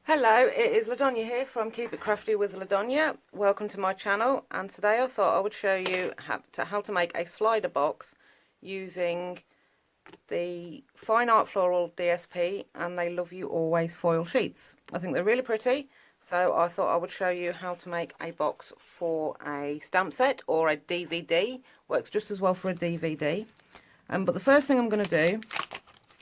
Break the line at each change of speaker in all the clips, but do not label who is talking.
Hello, it is LaDonya here from Keep It Crafty with LaDonya. Welcome to my channel, and today I thought I would show you how to make a slider box using the Fine Art Floral DSP and They Love You Always foil sheets. I think they're really pretty, so I thought I would show you how to make a box for a stamp set or a DVD. Works just as well for a DVD. But the first thing I'm going to do,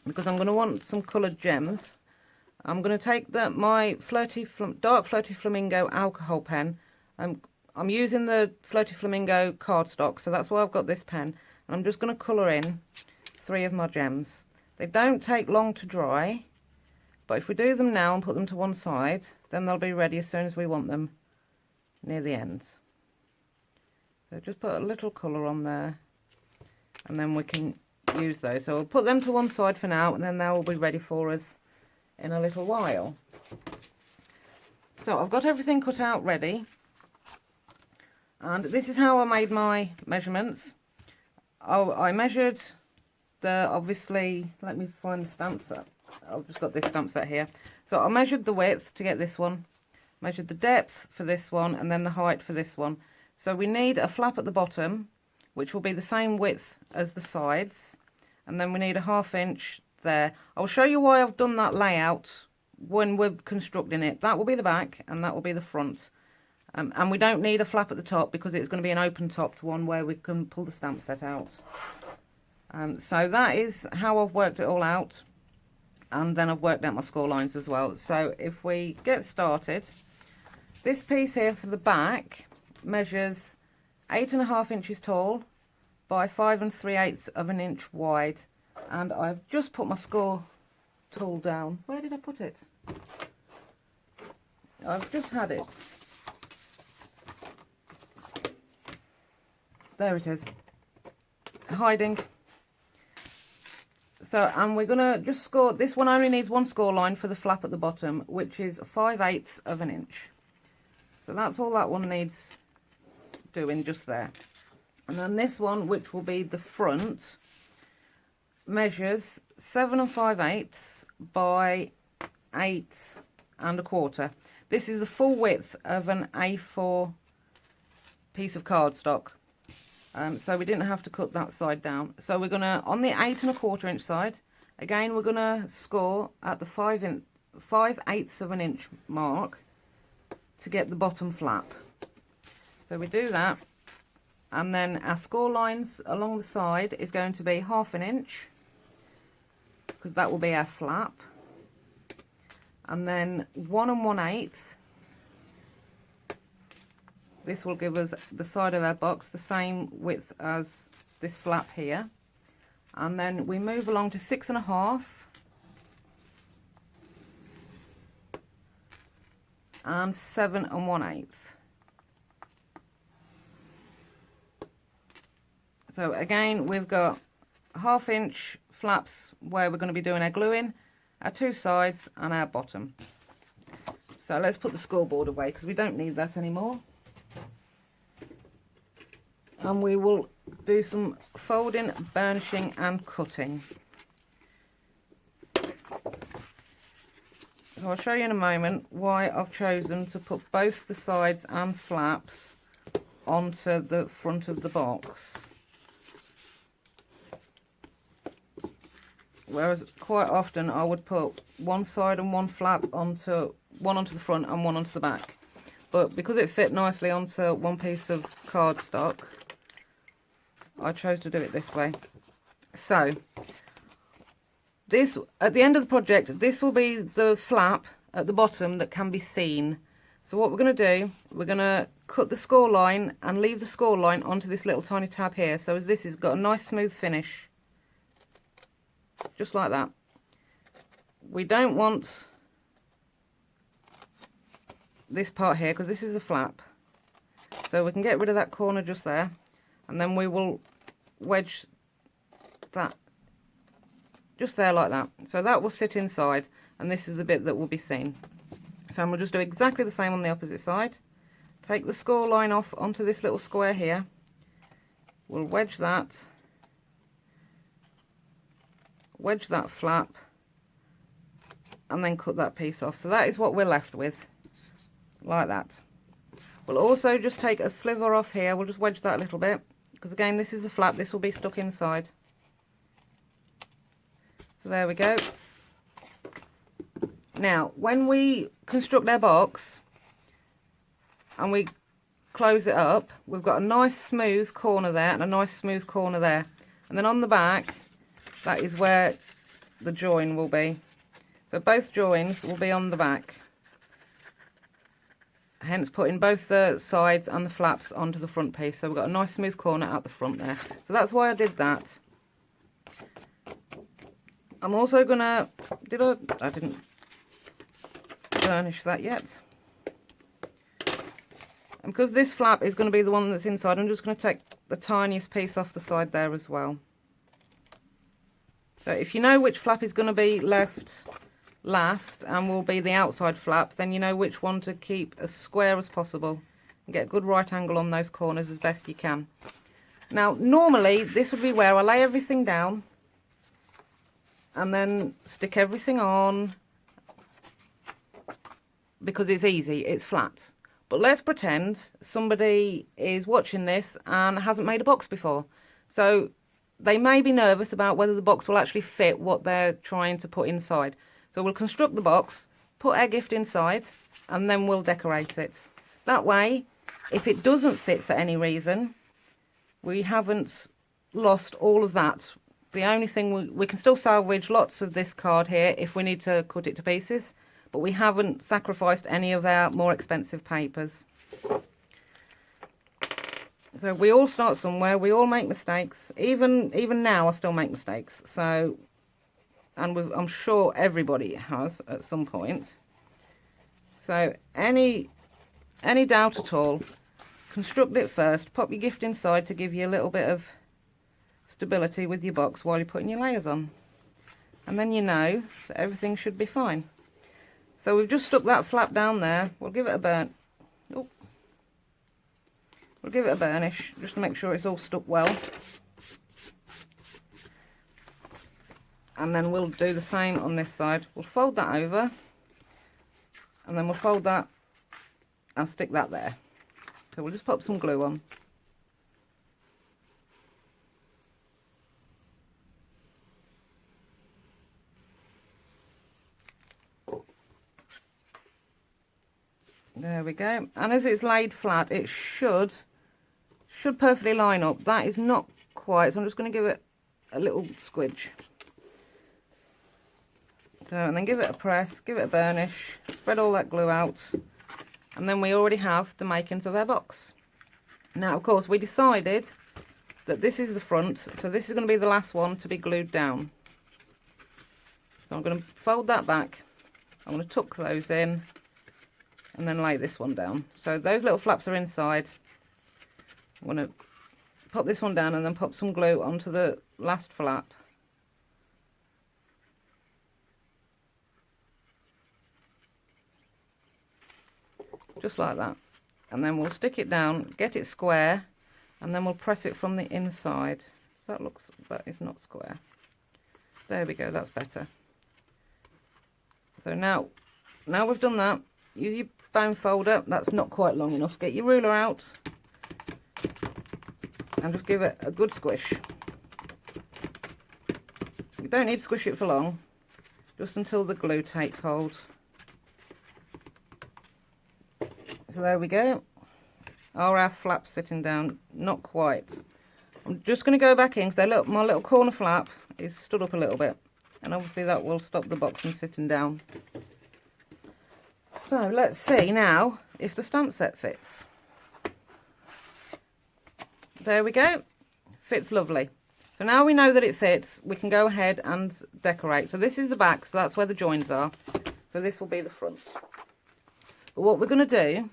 because I'm going to want some coloured gems, I'm going to take my dark Flirty Flamingo alcohol pen. I'm using the Flirty Flamingo cardstock, so that's why I've got this pen. And I'm just going to colour in 3 of my gems. They don't take long to dry, but if we do them now and put them to one side, then they'll be ready as soon as we want them near the ends. So just put a little colour on there, and then we can use those. So we'll put them to one side for now, and then they will be ready for us in a little while. So I've got everything cut out ready, and this is how I made my measurements. I measured obviously, let me find the stamp set. I've just got this stamp set here. So I measured the width to get this one, measured the depth for this one, and then the height for this one. So we need a flap at the bottom, which will be the same width as the sides, and then we need a 1/2 inch there. I'll show you why I've done that layout when we're constructing it. That will be the back and that will be the front. And we don't need a flap at the top because it's going to be an open topped one where we can pull the stamp set out. So that is how I've worked it all out, and then I've worked out my score lines as well. So if we get started, this piece here for the back measures 8.5 inches tall by 5 3/8 of an inch wide. And I've just put my score tool down. Where did I put it? I've just had it. There it is. Hiding. So, and we're going to just score, this one only needs one score line for the flap at the bottom, which is 5/8 of an inch. So that's all that one needs doing just there. And then this one, which will be the front, measures 7 5/8 by 8 1/4. This is the full width of an A4 piece of cardstock. So we didn't have to cut that side down. So we're going to, on the 8 1/4 inch side, again we're going to score at the 5/8 of an inch mark to get the bottom flap. So we do that, and then our score lines along the side is going to be 1/2 inch, because that will be our flap, and then 1 1/8. This will give us the side of our box the same width as this flap here, and then we move along to 6 1/2 and 7 1/8. So again, we've got 1/2 inch flaps where we're going to be doing our gluing, our 2 sides and our bottom. So let's put the scoreboard away because we don't need that anymore. And we will do some folding, burnishing and cutting. So I'll show you in a moment why I've chosen to put both the sides and flaps onto the front of the box, whereas quite often I would put one side and one flap onto the front and one onto the back. But because it fit nicely onto one piece of cardstock, I chose to do it this way. So this, at the end of the project, this will be the flap at the bottom that can be seen. So what we're going to do, we're going to cut the score line and leave the score line onto this little tiny tab here, so as this has got a nice smooth finish. Just like that. We don't want this part here because this is the flap, so we can get rid of that corner just there, and then we will wedge that just there like that. So that will sit inside, and this is the bit that will be seen. So we'll just do exactly the same on the opposite side. Take the score line off onto this little square here. We'll wedge that flap and then cut that piece off. So that is what we're left with, like that. We'll also just take a sliver off here. We'll just wedge that a little bit, because again, this is the flap. This will be stuck inside. So there we go. Now, when we construct our box and we close it up, we've got a nice smooth corner there and a nice smooth corner there. And then on the back, that is where the join will be. So both joins will be on the back. Hence putting both the sides and the flaps onto the front piece. So we've got a nice smooth corner at the front there. So that's why I did that. I'm also gonna, I didn't burnish that yet. And because this flap is going to be the one that's inside, I'm just going to take the tiniest piece off the side there as well. So if you know which flap is going to be left last and will be the outside flap, then you know which one to keep as square as possible and get a good right angle on those corners as best you can. Now normally this would be where I lay everything down and then stick everything on, because it's easy, it's flat. But let's pretend somebody is watching this and hasn't made a box before. So they may be nervous about whether the box will actually fit what they're trying to put inside. So we'll construct the box, put our gift inside, and then we'll decorate it. That way, if it doesn't fit for any reason, we haven't lost all of that. The only thing, we can still salvage lots of this card here if we need to cut it to pieces, but we haven't sacrificed any of our more expensive papers. So we all start somewhere, we all make mistakes. Even now I still make mistakes. So, and I'm sure everybody has at some point. So any doubt at all, construct it first, pop your gift inside to give you a little bit of stability with your box while you're putting your layers on. And then you know that everything should be fine. So we've just stuck that flap down there. We'll give it a burn. Oh. We'll give it a burnish just to make sure it's all stuck well. And then we'll do the same on this side. We'll fold that over. And then we'll fold that and stick that there. So we'll just pop some glue on. There we go. And as it's laid flat, it should perfectly line up. That is not quite, so I'm just going to give it a little squidge. So, and then give it a press, give it a burnish, spread all that glue out, and then we already have the makings of our box. Now, of course, we decided that this is the front, so this is going to be the last one to be glued down. So I'm going to fold that back, I'm going to tuck those in, and then lay this one down. So those little flaps are inside. I'm going to pop this one down and then pop some glue onto the last flap. Just like that. And then we'll stick it down, get it square, and then we'll press it from the inside. So that is not square. There we go, that's better. So now we've done that, use your bone folder. That's not quite long enough. Get your ruler out and just give it a good squish. You don't need to squish it for long, just until the glue takes hold. So there we go. Are our flaps sitting down? Not quite. I'm just going to go back in because my little corner flap is stood up a little bit, and obviously that will stop the box from sitting down. So let's see now if the stamp set fits. There we go. Fits lovely. So now we know that it fits, we can go ahead and decorate. So this is the back, so that's where the joins are. So this will be the front. But what we're going to do,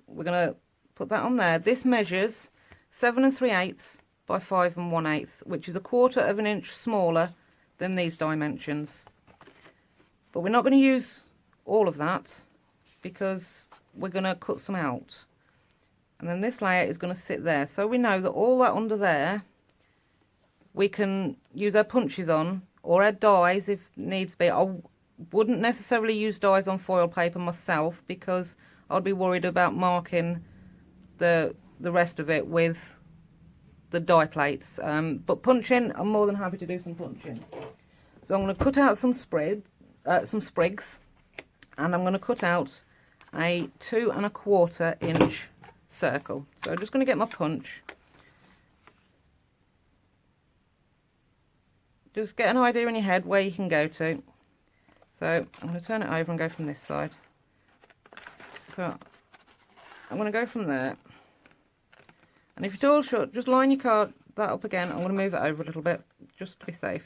we're going to put that on there. This measures 7 3/8 by 5 1/8, which is 1/4 of an inch smaller than these dimensions. But we're not going to use all of that because we're going to cut some out. And then this layer is going to sit there. So we know that all that under there, we can use our punches on, or our dies if needs be. wouldn't necessarily use dies on foil paper myself, because I'd be worried about marking the rest of it with the die plates. But punching, I'm more than happy to do some punching. So I'm going to cut out some sprigs, and I'm going to cut out a 2 1/4 inch circle. So I'm just going to get my punch. Just get an idea in your head where you can go to. So I'm going to turn it over and go from this side. So I'm going to go from there. And if it's all shut, just line your card that up again. I'm going to move it over a little bit, just to be safe.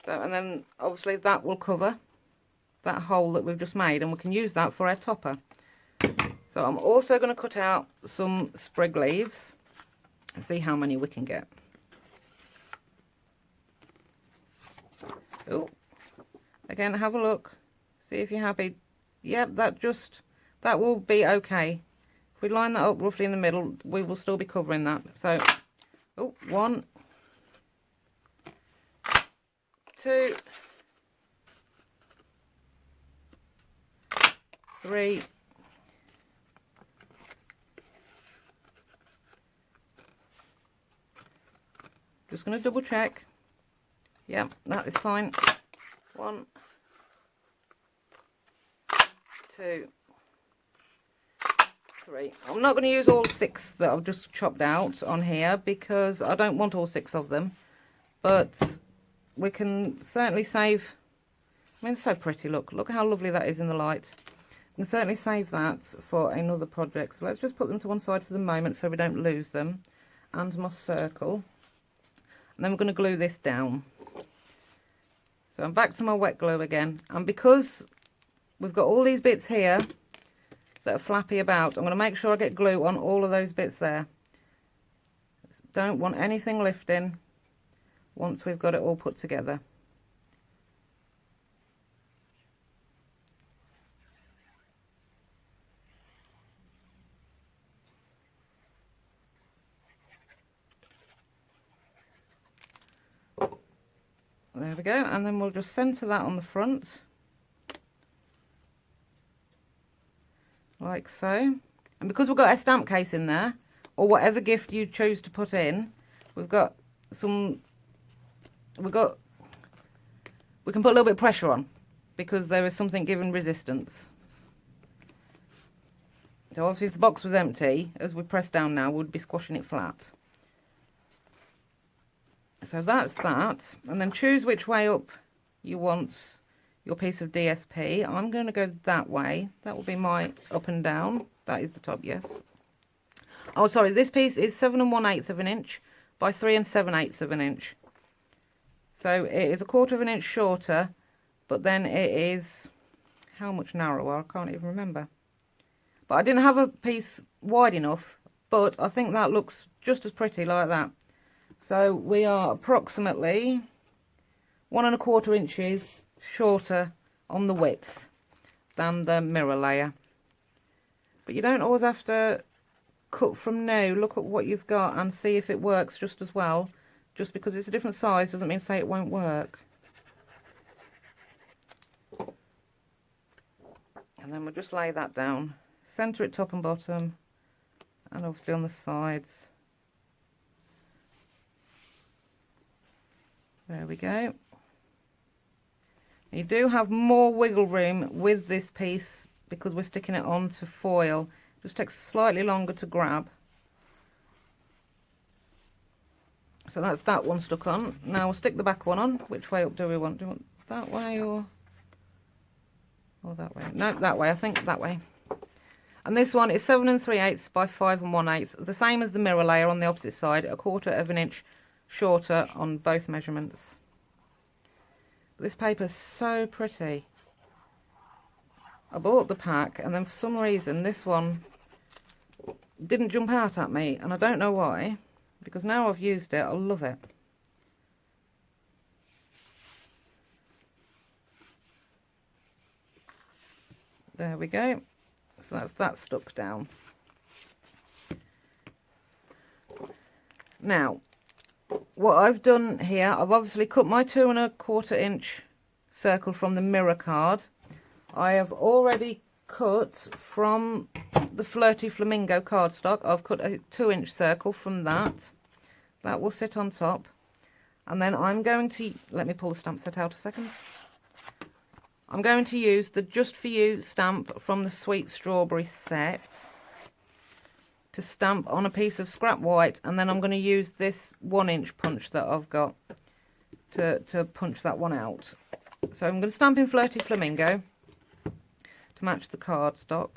So, and then obviously that will cover that hole that we've just made, and we can use that for our topper. So I'm also going to cut out some sprig leaves and see how many we can get. Oh, again, have a look, see if you're happy. Yep, that will be okay. If we line that up roughly in the middle, we will still be covering that. So, oh, 1, 2, 3, 4. Just going to double check. Yep, that is fine. 1, 2, 3. I'm not going to use all 6 that I've just chopped out on here, because I don't want all 6 of them. But we can certainly save. I mean, it's so pretty. Look how lovely that is in the light. We can certainly save that for another project. So let's just put them to one side for the moment so we don't lose them. And my circle. And then we're going to glue this down. So I'm back to my wet glue again. And because we've got all these bits here that are flappy about, I'm going to make sure I get glue on all of those bits there. Don't want anything lifting once we've got it all put together. There we go, and then we'll just centre that on the front, like so. And because we've got a stamp case in there, or whatever gift you choose to put in, we can put a little bit of pressure on, because there is something giving resistance. So obviously if the box was empty, as we press down now, we'd be squashing it flat. So that's that, and then choose which way up you want your piece of DSP. I'm going to go that way. That will be my up and down. That is the top, yes. Oh, sorry, this piece is 7 1/8 of an inch by 3 7/8 of an inch. So it is 1/4 of an inch shorter, but then it is, how much narrower? I can't even remember. But I didn't have a piece wide enough, but I think that looks just as pretty like that. So we are approximately 1 1/4 inches shorter on the width than the mirror layer. But you don't always have to cut from new. Look at what you've got and see if it works just as well. Just because it's a different size doesn't mean to say it won't work. And then we'll just lay that down. Centre it top and bottom, and obviously on the sides. There we go. You do have more wiggle room with this piece because we're sticking it onto foil. It just takes slightly longer to grab. So that's that one stuck on. Now we'll stick the back one on. Which way up do we want? Do we want that way or that way? No, that way. I think that way. And this one is 7 3/8 by 5 1/8. The same as the mirror layer on the opposite side. 1/4 of an inch shorter on both measurements. This paper's so pretty. I bought the pack and then for some reason this one didn't jump out at me, and I don't know why, because now I've used it I love it. There we go. So that's that stuck down. what I've done here, I've obviously cut my 2¼ inch circle from the mirror card. I have already cut from the Flirty Flamingo cardstock. I've cut a 2-inch circle from that. That will sit on top. And then I'm going to, let me pull the stamp set out a second. I'm going to use the Just For You stamp from the Sweet Strawberry set to stamp on a piece of scrap white, and then I'm going to use this 1-inch punch that I've got to punch that one out. So I'm going to stamp in Flirty Flamingo to match the cardstock,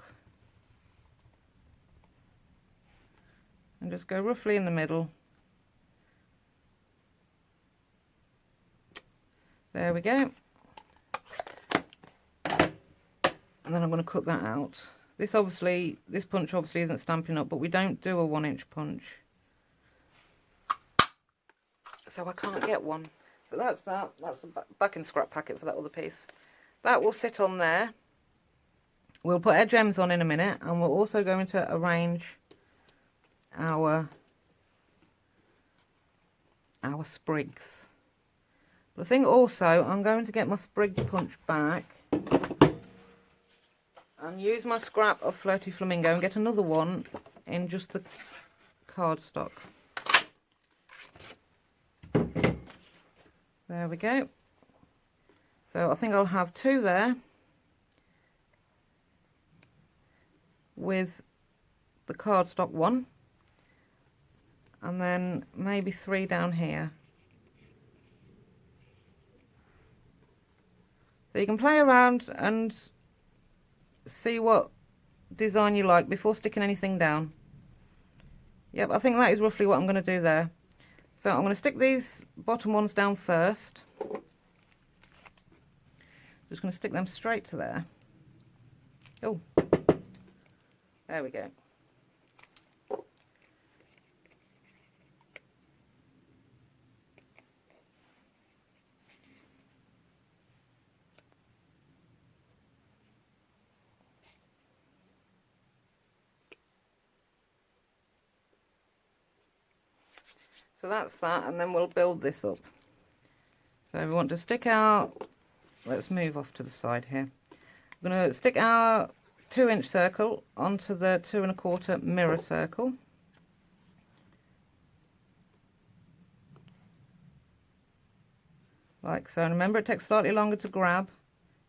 and just go roughly in the middle. There we go. And then I'm going to cut that out. This punch obviously isn't Stampin' Up, but we don't do a 1-inch punch, so I can't get one. So that's that. That's the backing scrap packet for that other piece. That will sit on there. We'll put our gems on in a minute, and we're also going to arrange our sprigs. But I think also I'm going to get my sprig punch back and use my scrap of Flirty Flamingo and get another one in just the cardstock. There we go. So I think I'll have 2 there with the cardstock one, and then maybe 3 down here. So you can play around and see what design you like before sticking anything down. Yep, I think that is roughly what I'm going to do there. So I'm going to stick these bottom ones down first. Just going to stick them straight to there. Oh, there we go. So that's that, and then we'll build this up. So we want to stick our, let's move off to the side here. We're going to stick our 2-inch circle onto the 2¼ mirror circle. Like so. And remember, it takes slightly longer to grab.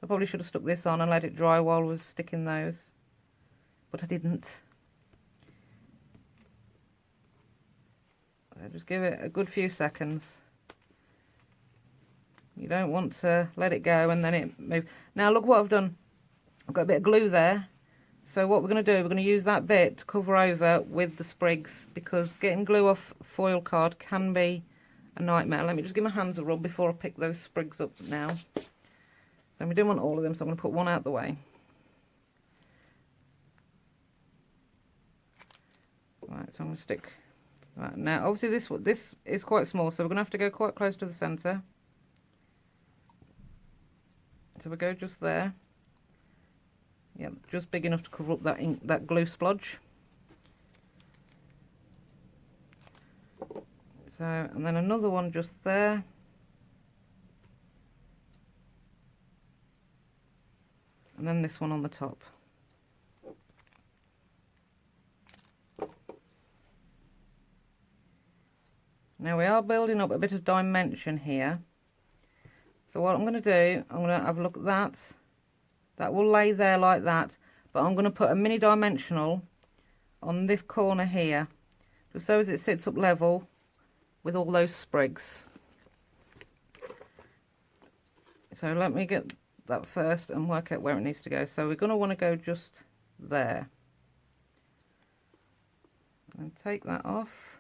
I probably should have stuck this on and let it dry while I was sticking those, but I didn't. Just give it a good few seconds. You don't want to let it go and then it move. Now look what I've done. I've got a bit of glue there. So what we're going to do, we're going to use that bit to cover over with the sprigs, because getting glue off foil card can be a nightmare. Let me just give my hands a rub before I pick those sprigs up now. So we don't want all of them, so I'm going to put one out the way. Right, so I'm going to stick. Right, now obviously this is quite small, so we're going to have to go quite close to the centre. So we go just there. Yep, just big enough to cover up that glue splodge. So, and then another one just there. And then this one on the top. Now we are building up a bit of dimension here. So what I'm going to do, I'm going to have a look at that. That will lay there like that. But I'm going to put a mini dimensional on this corner here, just so as it sits up level with all those sprigs. So let me get that first and work out where it needs to go. So we're going to want to go just there. And take that off.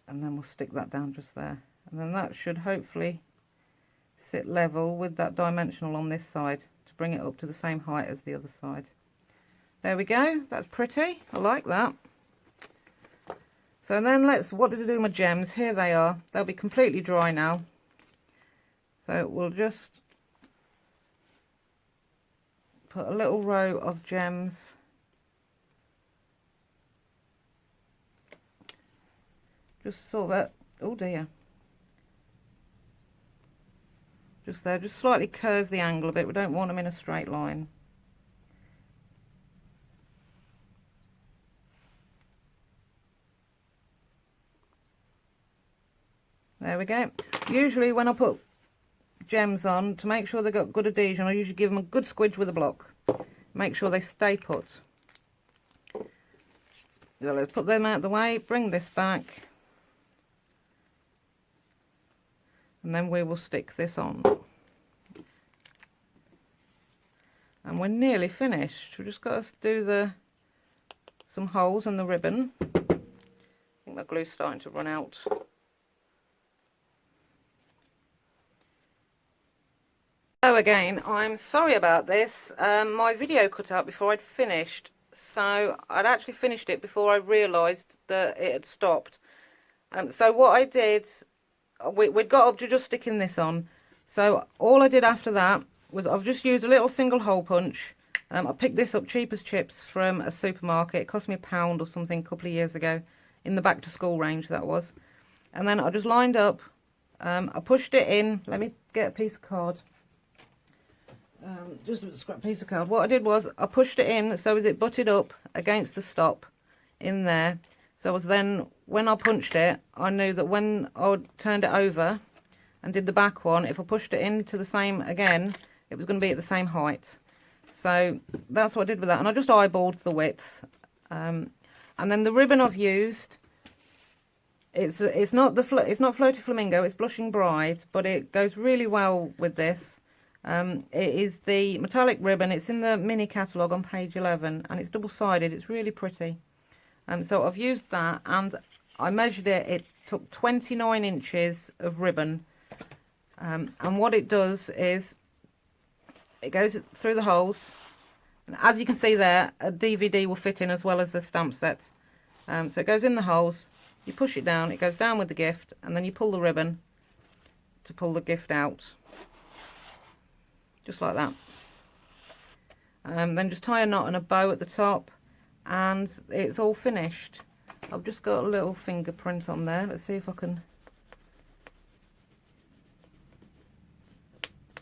And then we'll stick that down just there, and then that should hopefully sit level with that dimensional on this side to bring it up to the same height as the other side. There we go. That's pretty. I like that. So then what did I do with my gems? Here they are. They'll be completely dry now, so we'll just put a little row of gems Just sort that, oh dear. Just there, just slightly curve the angle a bit. We don't want them in a straight line. There we go. Usually when I put gems on, to make sure they've got good adhesion, I usually give them a good squidge with a block. Make sure they stay put. So let's put them out of the way, bring this back, and then we will stick this on. And we're nearly finished. We've just got to do some holes in the ribbon. I think my glue's starting to run out. So again, I'm sorry about this. My video cut out before I'd finished. So I'd actually finished it before I realised that it had stopped. So what I did, we'd got up to just sticking this on. So all I did after that was I've just used a little single hole punch. I picked this up cheap as chips from a supermarket. It cost me £1 or something a couple of years ago. In the back to school range, that was. And then I just lined up. I pushed it in. Let me get a piece of card. Just a scrap piece of card. What I did was I pushed it in so as it butted up against the stop in there. So as then when I punched it, I knew that when I turned it over and did the back one, if I pushed it into the same again, it was going to be at the same height. So that's what I did with that, and I just eyeballed the width. And then the ribbon I've used, it's not Floaty Flamingo, it's Blushing Bride, but it goes really well with this. It is the metallic ribbon. It's in the mini catalogue on page 11, and it's double-sided. It's really pretty. So I've used that, and I measured it. It took 29 inches of ribbon, and what it does is it goes through the holes, and as you can see there, a DVD will fit in as well as the stamp set. So it goes in the holes, you push it down, it goes down with the gift, and then you pull the ribbon to pull the gift out. Just like that. Then just tie a knot and a bow at the top, and it's all finished. I've just got a little fingerprint on there. Let's see if I can.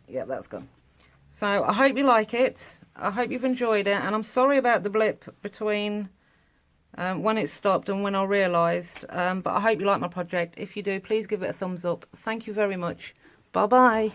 Yeah, that's gone. So I hope you like it. I hope you've enjoyed it, and I'm sorry about the blip between when it stopped and when I realised, but I hope you like my project. If you do, please give it a thumbs up. Thank you very much. Bye bye.